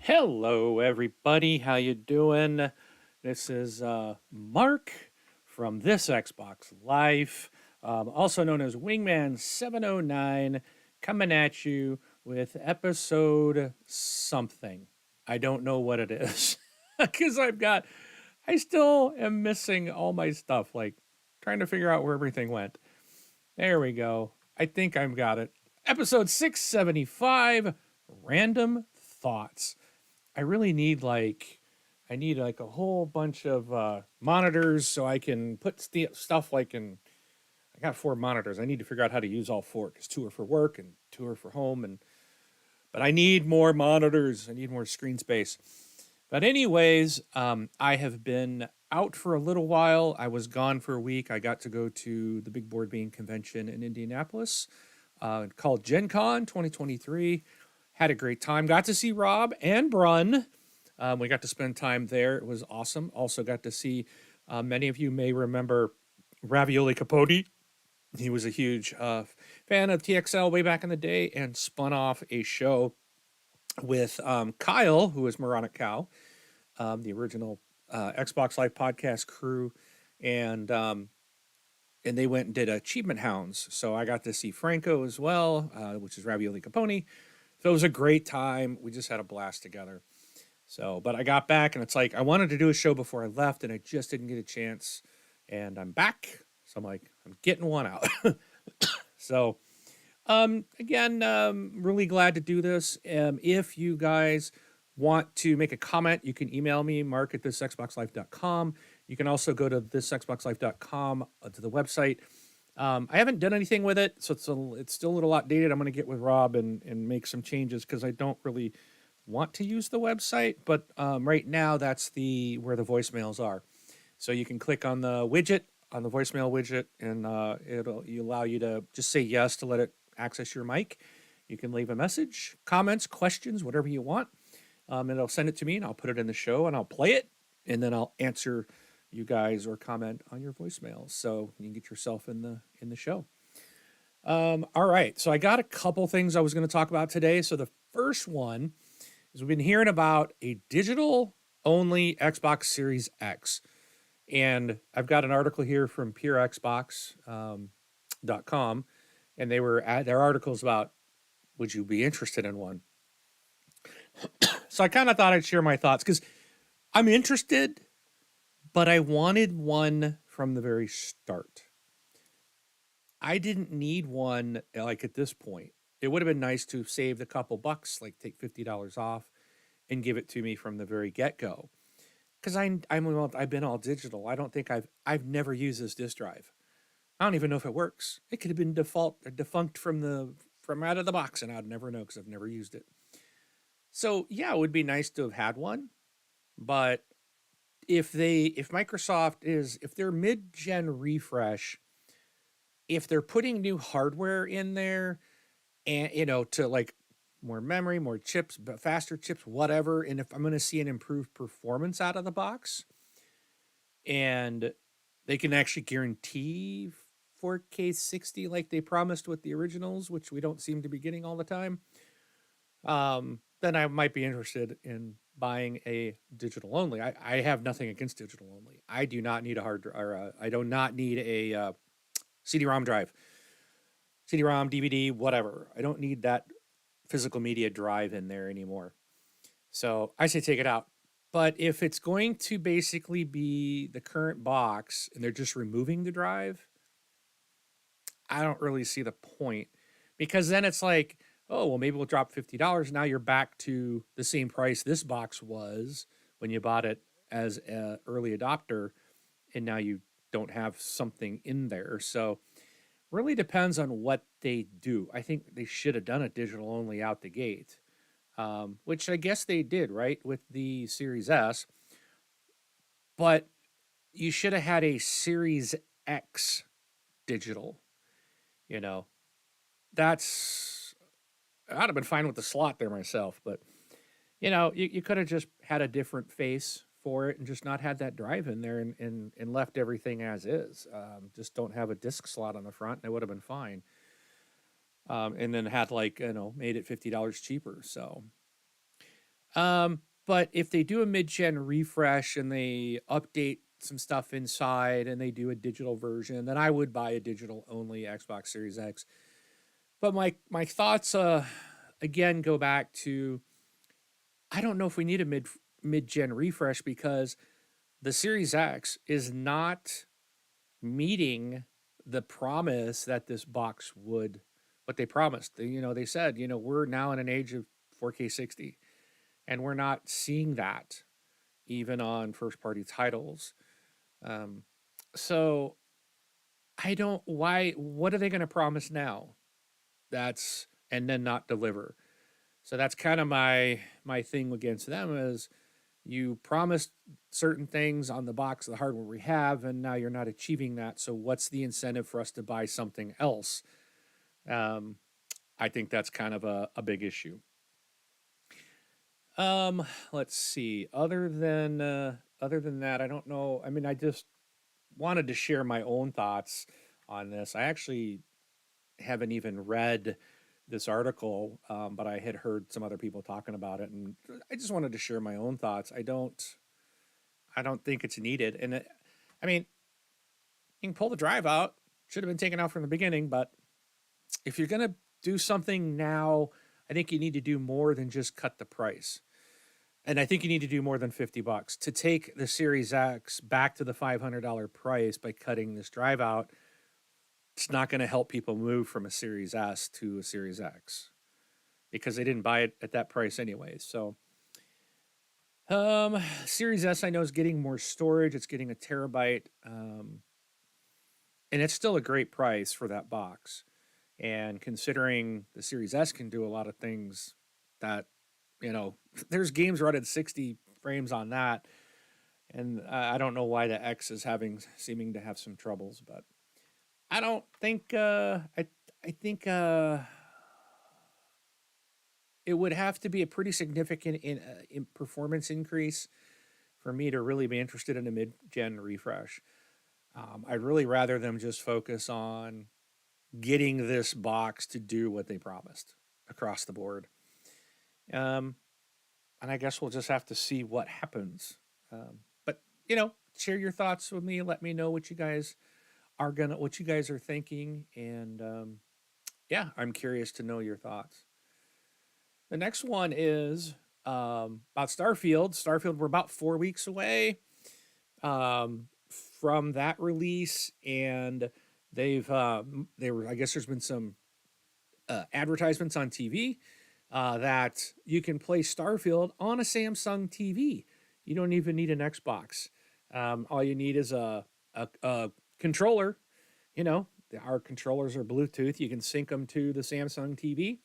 Hello, everybody. How you doing? This is Mark from This Xbox Life, also known as Wingman 709, coming at you with episode something. I don't know what it is because I still am missing all my stuff, like trying to figure out where everything went. There we go. I think I've got it. Episode 675, Random Thoughts. I really need like a whole bunch of monitors so I can put stuff like in. I got 4 monitors. I need to figure out how to use all 4 because 2 are for work and 2 are for home. But I need more monitors. I need more screen space. But anyways, I have been out for a little while. I was gone for a week. I got to go to the Big Board Being Convention in Indianapolis, called Gen Con 2023. Had a great time. Got to see Rob and Brun. We got to spend time there. It was awesome. Also got to see, many of you may remember Ravioli Capote. He was a huge fan of TXL way back in the day and spun off a show with Kyle, who is Moronic Cow, the original Xbox Live podcast crew, and they went and did Achievement Hounds. So I got to see Franco as well, which is Ravioli Capone. So it was a great time. We just had a blast together. So, but I got back and it's like I wanted to do a show before I left and I just didn't get a chance. And I'm back. So I'm like, I'm getting one out. So, again, really glad to do this. If you guys want to make a comment, you can email me, mark at thisxboxlife.com. You can also go to thisxboxlife.com to the website. I haven't done anything with it, so it's still a little outdated. I'm going to get with Rob and make some changes because I don't really want to use the website. But right now, that's where the voicemails are. So you can click on the widget, on the voicemail widget, and it'll allow you to just say yes to let it access your mic. You can leave a message, comments, questions, whatever you want. And it'll send it to me, and I'll put it in the show, and I'll play it, and then I'll answer you guys or comment on your voicemails, so you can get yourself in the show. All right, so I got a couple things I was going to talk about today. So the first one is we've been hearing about a digital only Xbox Series X, and I've got an article here from PureXbox.com, and their articles about would you be interested in one. So I kind of thought I'd share my thoughts because I'm interested, but I wanted one from the very start. I didn't need one like at this point. It would have been nice to save the couple bucks, like take $50 off and give it to me from the very get-go. Because I've been all digital. I don't think I've never used this disk drive. I don't even know if it works. It could have been defunct from out of the box, and I'd never know because I've never used it. So yeah, it would be nice to have had one, but if their mid-gen refresh, if they're putting new hardware in there and to like more memory, more chips, but faster chips, whatever, and if I'm going to see an improved performance out of the box and they can actually guarantee 4K 60 like they promised with the originals, which we don't seem to be getting all the time, then I might be interested in buying a digital only. I have nothing against digital only. I do not need I do not need a CD-ROM drive, CD-ROM, DVD, whatever. I don't need that physical media drive in there anymore. So I say take it out. But if it's going to basically be the current box and they're just removing the drive, I don't really see the point, because then it's like, oh, well, maybe we'll drop $50. Now you're back to the same price this box was when you bought it as an early adopter, and now you don't have something in there. So really depends on what they do. I think they should have done a digital only out the gate, which I guess they did, right, with the Series S. But you should have had a Series X digital. You know, that's I'd have been fine with the slot there myself, but you could have just had a different face for it and just not had that drive in there and left everything as is. Just don't have a disc slot on the front, and it would have been fine. And then had made it $50 cheaper. So But if they do a mid-gen refresh and they update some stuff inside and they do a digital version, then I would buy a digital only Xbox Series X. But my thoughts again go back to I don't know if we need a mid-gen refresh because the Series X is not meeting the promise that this box would what they promised. They said, we're now in an age of 4K 60 and we're not seeing that even on first party titles. Um, so I don't why what are they going to promise now? That's and then not deliver. So that's kind of my thing against them is you promised certain things on the box of the hardware we have, and now you're not achieving that. So what's the incentive for us to buy something else? Um, I think that's kind of a big issue. Let's see. Other than that, I don't know. I mean, I just wanted to share my own thoughts on this. I actually haven't even read this article, but I had heard some other people talking about it, and I just wanted to share my own thoughts. I don't think it's needed, and I mean, you can pull the drive out. Should have been taken out from the beginning, but if you're gonna do something now, I think you need to do more than just cut the price. And I think you need to do more than $50 to take the Series X back to the $500 price by cutting this drive out. It's not going to help people move from a Series S to a Series X because they didn't buy it at that price anyway. So, Series S I know is getting more storage. It's getting a terabyte, and it's still a great price for that box. And considering the Series S can do a lot of things that, there's games run at 60 frames on that. And I don't know why the X is seeming to have some troubles, but I don't think, I think it would have to be a pretty significant in performance increase for me to really be interested in a mid gen refresh. I'd really rather them just focus on getting this box to do what they promised across the board. Um, and I guess we'll just have to see what happens. But share your thoughts with me. Let me know what you guys are thinking, and yeah, I'm curious to know your thoughts. The next one is about Starfield. Starfield, we're about 4 weeks away from that release, and I guess there's been some advertisements on TV that you can play Starfield on a Samsung TV. You don't even need an Xbox. All you need is a controller. Our controllers are Bluetooth. You can sync them to the Samsung TV.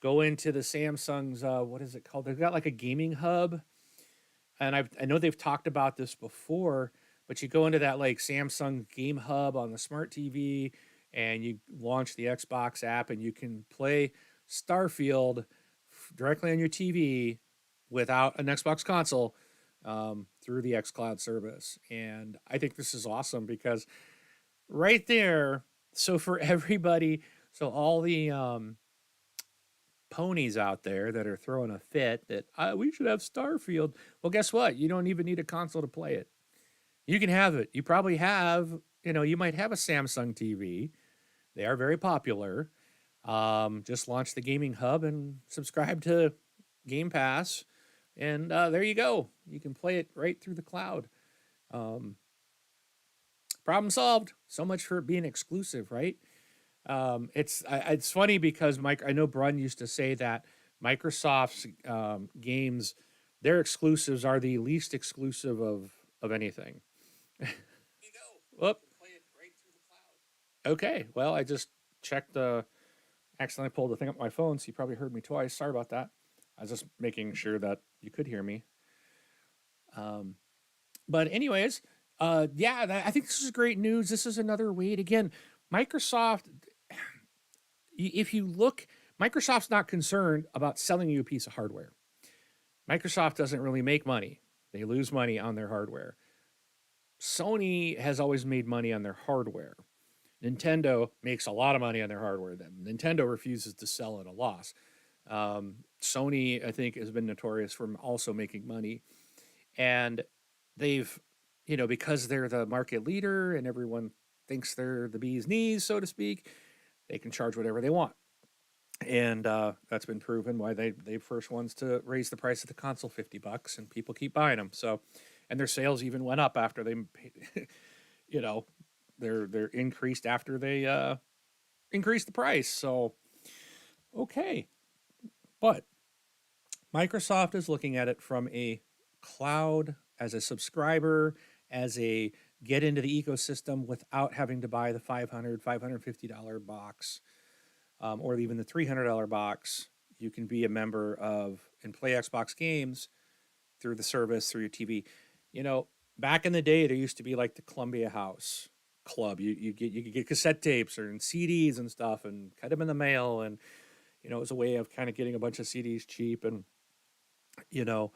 Go into the Samsung's what is it called? They've got like a gaming hub, and I know they've talked about this before. But you go into that like Samsung Game Hub on the smart TV, and you launch the Xbox app, and you can play Starfield directly on your TV without an Xbox console through the xCloud service. And I think this is awesome because right there, so for everybody, so all the ponies out there that are throwing a fit that we should have Starfield. Well, guess what? You don't even need a console to play it. You can have it. You probably have, you might have a Samsung TV. They are very popular. Just launch the gaming hub and subscribe to Game Pass, and there you go. You can play it right through the cloud. Um, Problem solved. So much for it being exclusive, right? It's funny because Mike. I know Brun used to say that Microsoft's games, their exclusives are the least exclusive of anything. Whoop. Okay. Well, I just checked accidentally pulled the thing up my phone, so you probably heard me twice. Sorry about that. I was just making sure that you could hear me. Um, but anyways, yeah, I think this is great news. This is another way to, again, Microsoft. If you look, Microsoft's not concerned about selling you a piece of hardware. Microsoft doesn't really make money; they lose money on their hardware. Sony has always made money on their hardware. Nintendo makes a lot of money on their hardware. Then Nintendo refuses to sell at a loss. Sony, I think, has been notorious for also making money, and they've, because they're the market leader and everyone thinks they're the bee's knees, so to speak, they can charge whatever they want. And that's been proven why they first ones to raise the price of the console $50, and people keep buying them. So, and their sales even went up after they, you know, they're increased after they increased the price. So, okay, but Microsoft is looking at it from a cloud, as a subscriber, as a get into the ecosystem without having to buy the $550 box, or even the $300 box. You can be a member of and play Xbox games through the service, through your TV. You know, back in the day, there used to be like the Columbia House Club. You could get cassette tapes or CDs and stuff, and cut them in the mail, and it was a way of kind of getting a bunch of CDs cheap. And you know,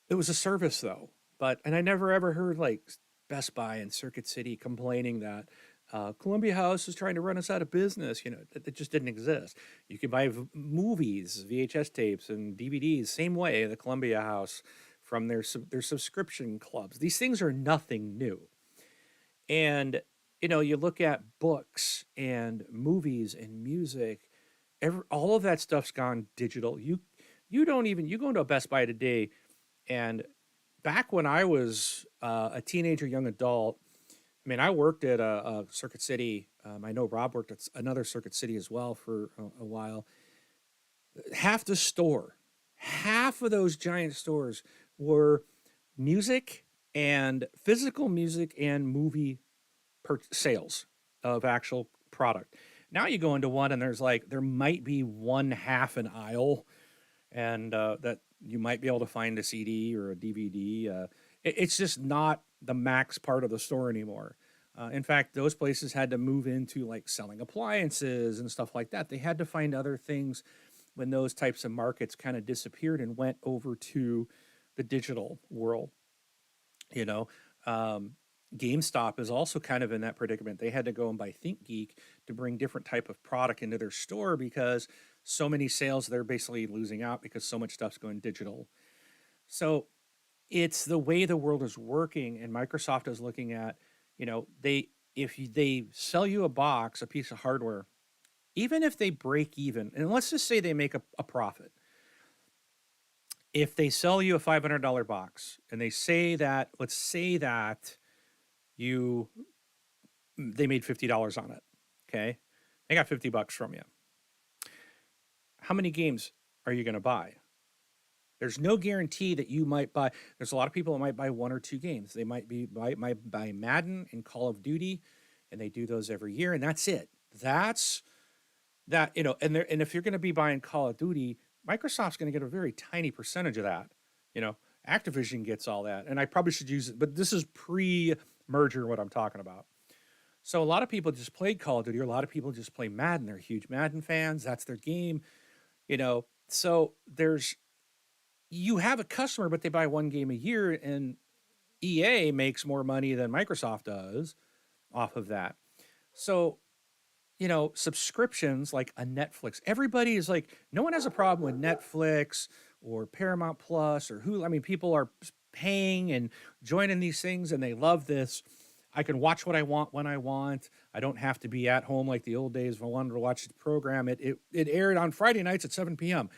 it was a service though. And I never ever heard like Best Buy and Circuit City complaining that Columbia House is trying to run us out of business. That just didn't exist. You could buy movies, VHS tapes, and DVDs same way. The Columbia House from their subscription clubs. These things are nothing new. And you look at books and movies and music. All of that stuff's gone digital. You don't even you go into a Best Buy today, and back when I was a teenager, young adult, I mean, I worked at a Circuit City. I know Rob worked at another Circuit City as well for a while. Half the store, half of those giant stores were music and physical music and movie sales of actual product. Now you go into one and there might be one half an aisle, and that you might be able to find a CD or a DVD. It's just not the max part of the store anymore. In fact, those places had to move into like selling appliances and stuff like that. They had to find other things when those types of markets kind of disappeared and went over to the digital world. You know, um, GameStop is also kind of in that predicament. They had to go and buy ThinkGeek to bring different type of product into their store because so many sales they're basically losing out because so much stuff's going digital. So it's the way the world is working, and Microsoft is looking at, they sell you a box, a piece of hardware, even if they break even, and let's just say they make a profit. If they sell you a $500 box and they say that, let's say that you they made $50 on it, okay? They got $50 from you. How many games are you going to buy? There's no guarantee that you might buy. There's a lot of people that might buy one or two games. They might buy Madden and Call of Duty, and they do those every year, and that's it. That's that, and if you're going to be buying Call of Duty, Microsoft's going to get a very tiny percentage of that. You know, Activision gets all that, and I probably should use it, but this is pre-merger what I'm talking about. So a lot of people just played Call of Duty, or a lot of people just play Madden. They're huge Madden fans. That's their game, So you have a customer, but they buy one game a year, and EA makes more money than Microsoft does off of that. So subscriptions like a Netflix. Everybody is like, no one has a problem with Netflix or Paramount Plus or Hulu. I mean, people are paying and joining these things, and they love this. I can watch what I want when I want. I don't have to be at home like the old days. If I wanted to watch the program, it aired on Friday nights at 7 p.m.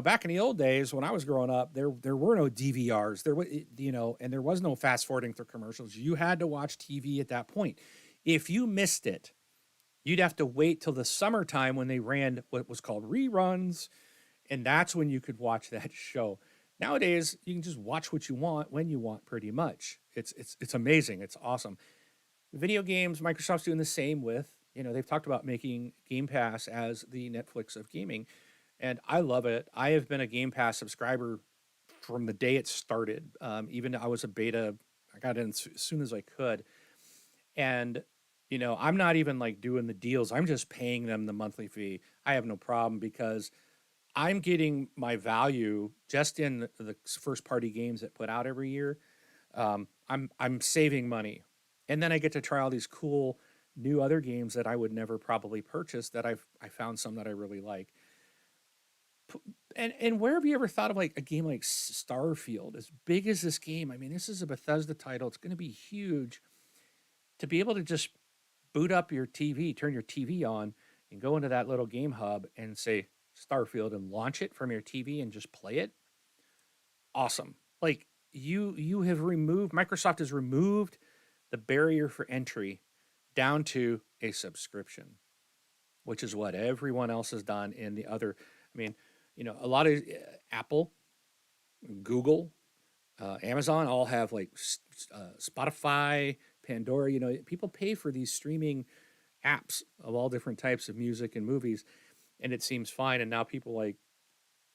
Back in the old days when I was growing up, there were no DVRs. There was, and there was no fast forwarding through commercials. You had to watch TV at that point. If you missed it, you'd have to wait till the summertime when they ran what was called reruns, and that's when you could watch that show. Nowadays, you can just watch what you want when you want, pretty much. It's amazing. It's awesome. Video games, Microsoft's doing the same with, they've talked about making Game Pass as the Netflix of gaming, and I love it. I have been a Game Pass subscriber from the day it started. Even I was a beta, I got in as soon as I could. And I'm not even like doing the deals. I'm just paying them the monthly fee. I have no problem because I'm getting my value just in the first party games that put out every year. I'm saving money, and then I get to try all these cool new other games that I would never probably purchase. That I found some that I really like. And where have you ever thought of like a game like Starfield, as big as this game? I mean, this is a Bethesda title. It's going to be huge. To be able to just boot up your TV, turn your TV on, and go into that little game hub and say Starfield and launch it from your TV and just play it. Awesome. Like you have removed Microsoft has removed the barrier for entry down to a subscription, which is what everyone else has done in the other. I mean, a lot of Apple, Google, Amazon all have like Spotify, Pandora. People pay for these streaming apps of all different types of music and movies, and it seems fine. And now people like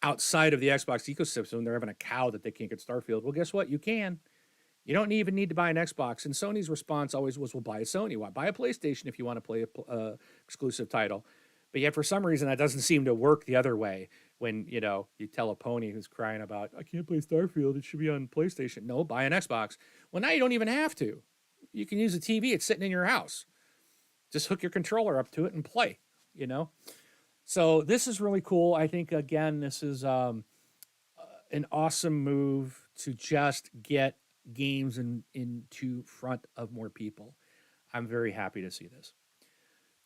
outside of the Xbox ecosystem, they're having a cow that they can't get Starfield. Well, guess what? You can. You don't even need to buy an Xbox. And Sony's response always was, "Well, buy a Sony. Why buy a PlayStation if you want to play a exclusive title?" But yet, for some reason, that doesn't seem to work the other way. When you tell a pony who's crying about, "I can't play Starfield. It should be on PlayStation." No, buy an Xbox. Well, now you don't even have to. You can use a TV. It's sitting in your house. Just hook your controller up to it and play. You know. So this is really cool. I think again, this is an awesome move to just get games into front of more people. I'm very happy to see this.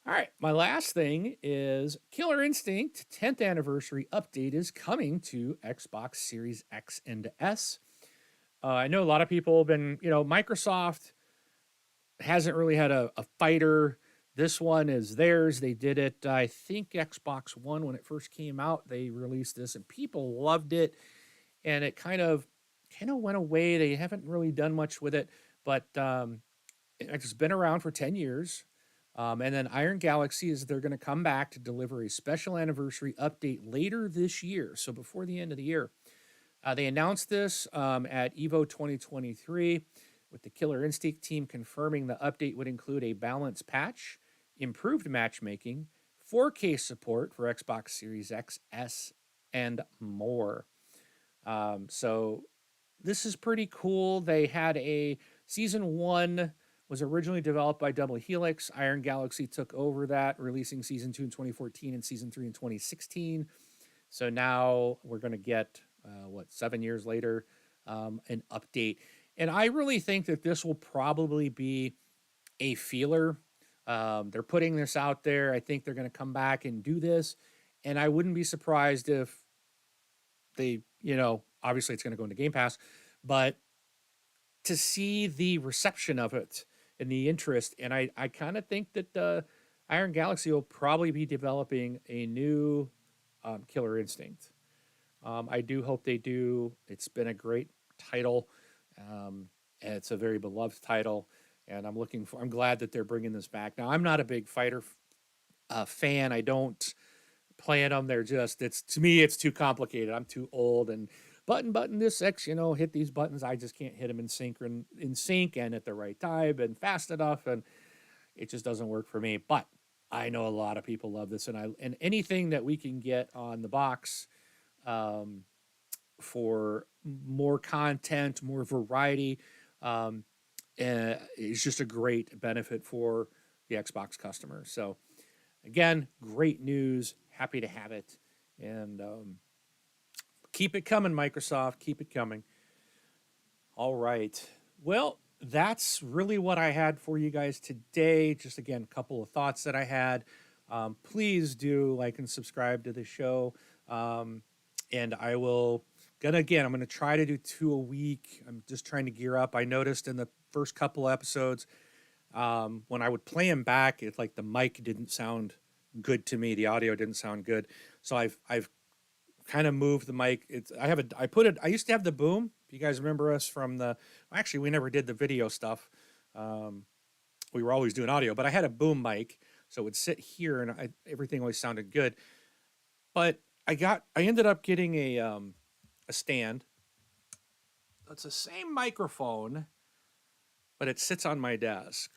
All right, my last thing is Killer Instinct 10th anniversary update is coming to Xbox Series X and S. I know a lot of people have been, Microsoft hasn't really had a fighter. This one is theirs. They did it, I think, Xbox One when it first came out. They released this and people loved it. And it kind of went away. They haven't really done much with it, but it's been around for 10 years. And then Iron Galaxy they're going to come back to deliver a special anniversary update later this year. So before the end of the year, they announced this at EVO 2023 with the Killer Instinct team confirming the update would include a balanced patch, improved matchmaking, 4K support for Xbox Series X, S, and more. So this is pretty cool. They had a season 1 was originally developed by Double Helix. Iron Galaxy took over that, releasing season 2 in 2014 and season 3 in 2016. So now we're going to get 7 years later, an update. And I really think that this will probably be a feeler. They're putting this out there. I think they're going to come back and do this. And I wouldn't be surprised if they, obviously it's going to go into Game Pass, but to see the reception of it and the interest. And I kind of think that Iron Galaxy will probably be developing a new Killer Instinct. I do hope they do. It's been a great title. And it's a very beloved title. And I'm glad that they're bringing this back. Now, I'm not a big fighter fan. I don't play them. To me, it's too complicated. I'm too old and button this X, hit these buttons. I just can't hit them in sync and at the right time and fast enough. And it just doesn't work for me. But I know a lot of people love this. And anything that we can get on the box for more content, more variety, is just a great benefit for the Xbox customer. So again, great news. Happy to have it. And keep it coming, Microsoft. Keep it coming. All right. Well, that's really what I had for you guys today. Just again, a couple of thoughts that I had. Please do like and subscribe to the show. And I will, I'm going to try to do 2 a week. I'm just trying to gear up. I noticed in the first couple episodes, when I would play them back, it's like the mic didn't sound good to me. The audio didn't sound good. So I've kind of moved the mic. I used to have the boom. If you guys remember us from actually we never did the video stuff. We were always doing audio, but I had a boom mic. So it would sit here and everything always sounded good. But I ended up getting a stand. It's the same microphone, but it sits on my desk.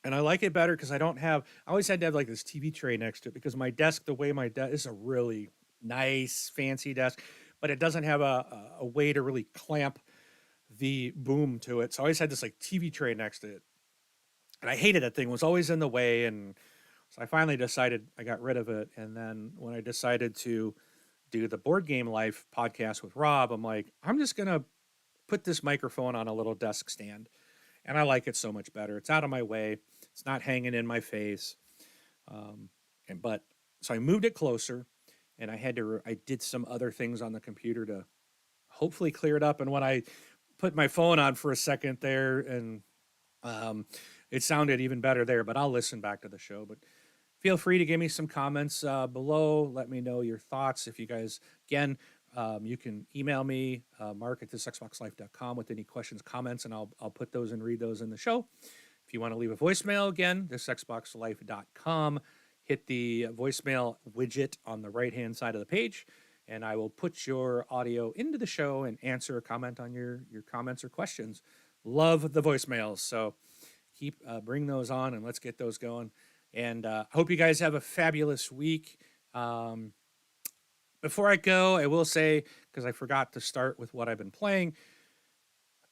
And I like it better because I always had to have like this TV tray next to it because my desk, is a really nice, fancy desk, but it doesn't have a way to really clamp the boom to it. So I always had this like TV tray next to it. And I hated that thing. It was always in the way. And So I finally decided I got rid of it. And then when I decided to do the Board Game Life podcast with Rob, I'm like, I'm just going to put this microphone on a little desk stand. And I like it so much better. It's out of my way. It's not hanging in my face. Um, but so I moved it closer, and I did some other things on the computer to hopefully clear it up. And when I put my phone on for a second there, and um, it sounded even better there. But I'll listen back to the show. But feel free to give me some comments below. Let me know your thoughts. If you guys, again, you can email me, mark at thisxboxlife.com with any questions, comments, and I'll put those and read those in the show. If you want to leave a voicemail, again, thisxboxlife.com. Hit the voicemail widget on the right-hand side of the page, and I will put your audio into the show and answer a comment on your comments or questions. Love the voicemails, so bring those on, and let's get those going. And hope you guys have a fabulous week. Before I go, I will say, because I forgot to start with what I've been playing,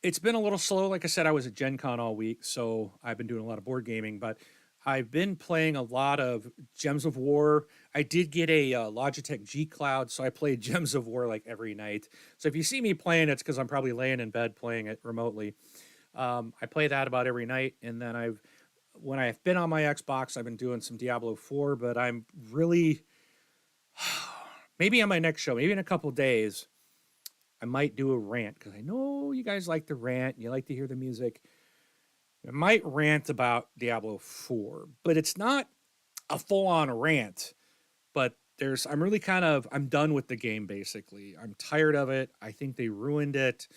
it's been a little slow. Like I said, I was at Gen Con all week, so I've been doing a lot of board gaming, but I've been playing a lot of Gems of War. I did get a Logitech G Cloud, so I played Gems of War like every night. So if you see me playing, it's because I'm probably laying in bed playing it remotely. I play that about every night, and then when I've been on my Xbox, I've been doing some Diablo 4, but I'm really, maybe on my next show, maybe in a couple days, I might do a rant, because I know you guys like to rant, and you like to hear the music. I might rant about Diablo 4, but it's not a full-on rant, but I'm done with the game, basically. I'm tired of it. I think they ruined it.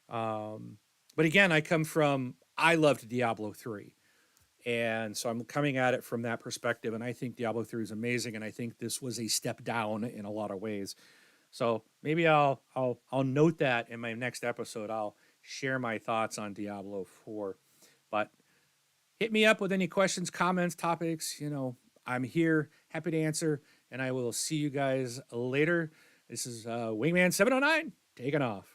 But again, I loved Diablo 3. And so I'm coming at it from that perspective, and I think Diablo 3 is amazing, and I think this was a step down in a lot of ways. So maybe I'll note that in my next episode. I'll share my thoughts on Diablo 4. But hit me up with any questions, comments, topics. I'm here, happy to answer, and I will see you guys later. This is Wingman 709 taking off.